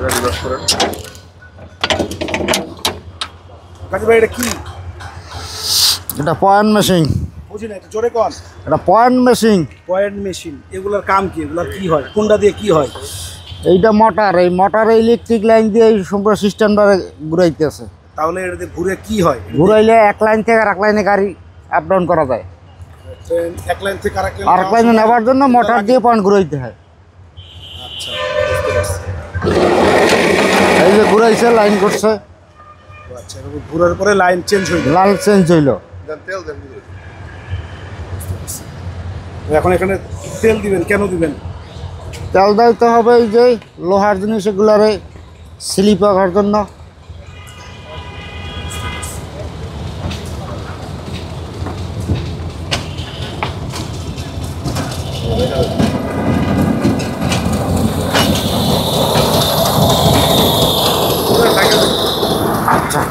Reverse করেন। কাজী ভাই এটা কি? এটা পয়েন্ট মেশিন। বুঝি না, এটা জোরে কন। এটা পয়েন্ট মেশিন। পয়েন্ট মেশিন, এগুলোর কাম কি? এগুলোর কি হয়? কোনটা দিয়ে কি হয়? এইটা মোটর, এই মোটরে ইলেকট্রিক লাইন দিয়ে এই সম্পূর্ণ সিস্টেমটা ঘুরাইতেছে। তাহলে এটা দিয়ে ঘুরে কি হয়? ঘুরাইলে এক লাইন থেকে আরেক লাইনে গাড়ি আপ ডাউন করা যায়। এক লাইন থেকে আরেক লাইনে নেওয়ার জন্য মোটর দিয়ে পয়েন্ট ঘুরাইতে হয়। আচ্ছা, বুঝতে পারছি। এই যে ঘুরাইছে, লাইন করছে। আচ্ছা, ঘুরার পরে লাইন চেঞ্জ হইল, লাল চেঞ্জ হইল। এখন এখানে তেল দিবেন, কেন দিবেন? তেল দিতে হবে এই যে লোহার জিনিস এগুলারে স্লিপ হওয়ার জন্য। আচ্ছা।